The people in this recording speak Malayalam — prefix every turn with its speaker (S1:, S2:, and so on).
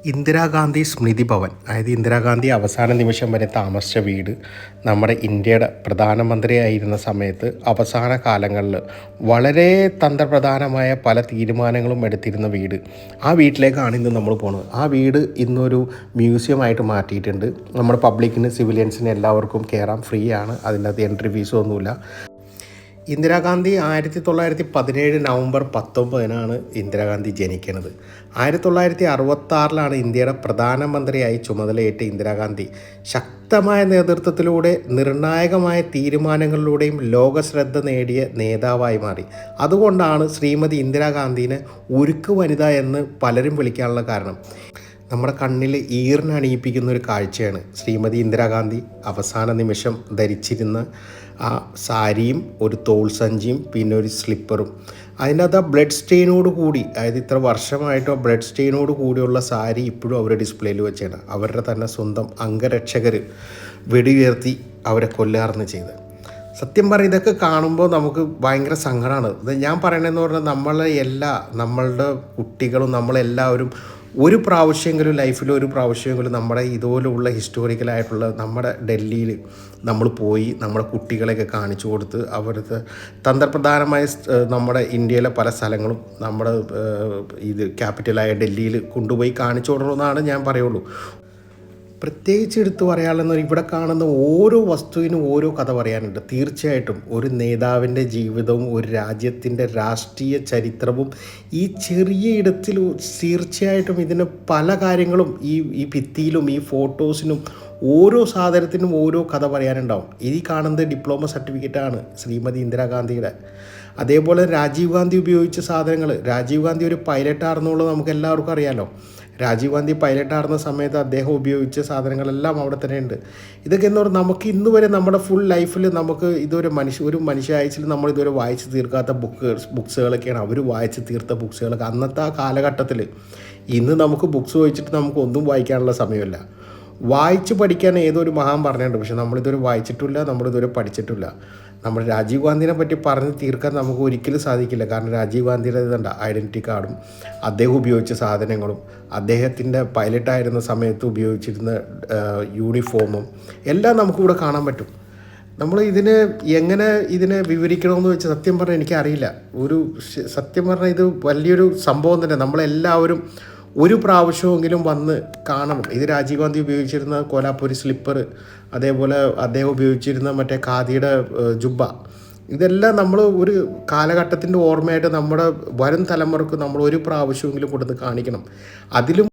S1: ഇന്ദിരാഗാന്ധി സ്മൃതി ഭവൻ, അതായത് ഇന്ദിരാഗാന്ധി അവസാന നിമിഷം വരെ താമസിച്ച വീട്, നമ്മുടെ ഇന്ത്യയുടെ പ്രധാനമന്ത്രിയായിരുന്ന സമയത്ത് അവസാന കാലങ്ങളിൽ വളരെ തന്ത്രപ്രധാനമായ പല തീരുമാനങ്ങളും എടുത്തിരുന്ന വീട്. ആ വീട്ടിലേക്കാണ് ഇന്ന് നമ്മൾ പോകുന്നത്. ആ വീട് ഇന്നൊരു മ്യൂസിയമായിട്ട് മാറ്റിയിട്ടുണ്ട്. നമ്മുടെ പബ്ലിക്കിന്, സിവിലിയൻസിന് എല്ലാവർക്കും കയറാം, ഫ്രീ ആണ്. അതിൻ്റെ അകത്ത് എൻട്രി ഫീസൊന്നുമില്ല. ഇന്ദിരാഗാന്ധി 1917 നവംബർ 19 ഇന്ദിരാഗാന്ധി ജനിക്കുന്നത്. 1966 ഇന്ത്യയുടെ പ്രധാനമന്ത്രിയായി ചുമതലയേറ്റ ഇന്ദിരാഗാന്ധി ശക്തമായ നേതൃത്വത്തിലൂടെ നിർണായകമായ തീരുമാനങ്ങളിലൂടെയും ലോകശ്രദ്ധ നേടിയ നേതാവായി മാറി. അതുകൊണ്ടാണ് ശ്രീമതി ഇന്ദിരാഗാന്ധിനെ ഉരുക്ക് വനിത എന്ന് പലരും വിളിക്കാനുള്ള കാരണം. നമ്മുടെ കണ്ണിൽ ഈറിനണിയിപ്പിക്കുന്ന ഒരു കാഴ്ചയാണ് ശ്രീമതി ഇന്ദിരാഗാന്ധി അവസാന നിമിഷം ധരിച്ചിരുന്ന ആ സാരിയും ഒരു തോൾ സഞ്ചിയും പിന്നെ ഒരു സ്ലിപ്പറും. അതിനകത്ത് ആ ബ്ലഡ് സ്റ്റെയിനോട് കൂടി, അതായത് ഇത്ര വർഷമായിട്ടോ ബ്ലഡ് സ്റ്റെയിനോട് കൂടിയുള്ള സാരി ഇപ്പോഴും അവർ ഡിസ്പ്ലേയിൽ വെച്ചാണ്. അവരുടെ തന്നെ സ്വന്തം അംഗരക്ഷകർ വെടിയുയർത്തി അവരെ കൊല്ലാർന്ന് ചെയ്ത്. സത്യം പറഞ്ഞാൽ ഇതൊക്കെ കാണുമ്പോൾ നമുക്ക് ഭയങ്കര സങ്കടമാണ്. ഇത് ഞാൻ പറയണതെന്ന് പറഞ്ഞാൽ നമ്മളുടെ കുട്ടികളും നമ്മളെല്ലാവരും ഒരു പ്രാവശ്യമെങ്കിലും ലൈഫിൽ ഒരു പ്രാവശ്യമെങ്കിലും നമ്മുടെ ഇതുപോലുള്ള ഹിസ്റ്റോറിക്കലായിട്ടുള്ള നമ്മുടെ ഡൽഹിയിൽ നമ്മൾ പോയി നമ്മുടെ കുട്ടികളെയൊക്കെ കാണിച്ചു കൊടുത്ത് അവർക്ക് തന്ത്രപ്രധാനമായ നമ്മുടെ ഇന്ത്യയിലെ പല സ്ഥലങ്ങളും നമ്മുടെ ഇത് ക്യാപിറ്റലായ ഡൽഹിയിൽ കൊണ്ടുപോയി കാണിച്ചു കൊടുക്കണമെന്നാണ് ഞാൻ പറയുള്ളൂ. പ്രത്യേകിച്ച് എടുത്തു പറയാനുള്ളതെന്ന് ഇവിടെ കാണുന്ന ഓരോ വസ്തുവിനും ഓരോ കഥ പറയാനുണ്ട്. തീർച്ചയായിട്ടും ഒരു നേതാവിൻ്റെ ജീവിതവും ഒരു രാജ്യത്തിൻ്റെ രാഷ്ട്രീയ ചരിത്രവും ഈ ചെറിയ ഇടത്തിൽ തീർച്ചയായിട്ടും ഇതിന് പല കാര്യങ്ങളും ഈ ഭിത്തിയിലും ഈ ഫോട്ടോസിനും ഓരോ സാധനത്തിനും ഓരോ കഥ പറയാനുണ്ടാവും. ഈ കാണുന്നത് ഡിപ്ലോമ സർട്ടിഫിക്കറ്റാണ് ശ്രീമതി ഇന്ദിരാഗാന്ധിയുടെ. അതേപോലെ രാജീവ് ഗാന്ധി ഉപയോഗിച്ച സാധനങ്ങൾ, രാജീവ് ഗാന്ധി ഒരു പൈലറ്റാണെന്നുള്ളത് നമുക്ക് എല്ലാവർക്കും അറിയാമല്ലോ. രാജീവ് ഗാന്ധി പൈലറ്റായിരുന്ന സമയത്ത് അദ്ദേഹം ഉപയോഗിച്ച സാധനങ്ങളെല്ലാം അവിടെ തന്നെ ഉണ്ട്. ഇതൊക്കെ എന്ന് പറഞ്ഞാൽ നമുക്ക് ഇന്ന് വരെ നമ്മുടെ ഫുൾ ലൈഫിൽ നമുക്ക് ഒരു മനുഷ്യ ആഴ്ചയിൽ നമ്മൾ ഇതുവരെ വായിച്ച് തീർക്കാത്ത ബുക്സുകളൊക്കെയാണ് അവർ വായിച്ച് തീർത്ത ബുക്സുകളൊക്കെ. അന്നത്തെ ആ കാലഘട്ടത്തിൽ ഇന്ന് നമുക്ക് ബുക്സ് വായിച്ചിട്ട് നമുക്ക് ഒന്നും വായിക്കാനുള്ള സമയമില്ല. വായിച്ച് പഠിക്കാൻ ഏതൊരു മഹാൻ പറഞ്ഞിട്ടുണ്ട്, പക്ഷെ നമ്മളിതുവരെ വായിച്ചിട്ടില്ല, നമ്മളിതുവരെ പഠിച്ചിട്ടില്ല. നമ്മൾ രാജീവ് ഗാന്ധിനെ പറ്റി പറഞ്ഞ് തീർക്കാൻ നമുക്ക് ഒരിക്കലും സാധിക്കില്ല. കാരണം രാജീവ് ഗാന്ധിയുടെ ഇതുണ്ട് ഐഡൻറ്റിറ്റി കാർഡും അദ്ദേഹം ഉപയോഗിച്ച സാധനങ്ങളും അദ്ദേഹത്തിൻ്റെ പൈലറ്റായിരുന്ന സമയത്ത് ഉപയോഗിച്ചിരുന്ന യൂണിഫോമും എല്ലാം നമുക്കിവിടെ കാണാൻ പറ്റും. നമ്മൾ ഇതിനെ വിവരിക്കണമെന്ന് വെച്ചാൽ സത്യം പറഞ്ഞാൽ എനിക്കറിയില്ല. സത്യം പറഞ്ഞാൽ ഇത് വലിയൊരു സംഭവം തന്നെ. നമ്മളെല്ലാവരും ഒരു പ്രാവശ്യമെങ്കിലും വന്ന് കാണണം. ഇത് രാജീവ് ഗാന്ധി ഉപയോഗിച്ചിരുന്ന കോലാപ്പൂരി സ്ലിപ്പർ, അതേപോലെ അദ്ദേഹം ഉപയോഗിച്ചിരുന്ന മറ്റേ ഖാദിയുടെ ജുബ്ബ, ഇതെല്ലാം നമ്മൾ ഒരു കാലഘട്ടത്തിൻ്റെ ഓർമ്മയായിട്ട് നമ്മുടെ വരും തലമുറക്ക് നമ്മൾ ഒരു പ്രാവശ്യമെങ്കിലും കൊടുത്ത് കാണിക്കണം. അതിലും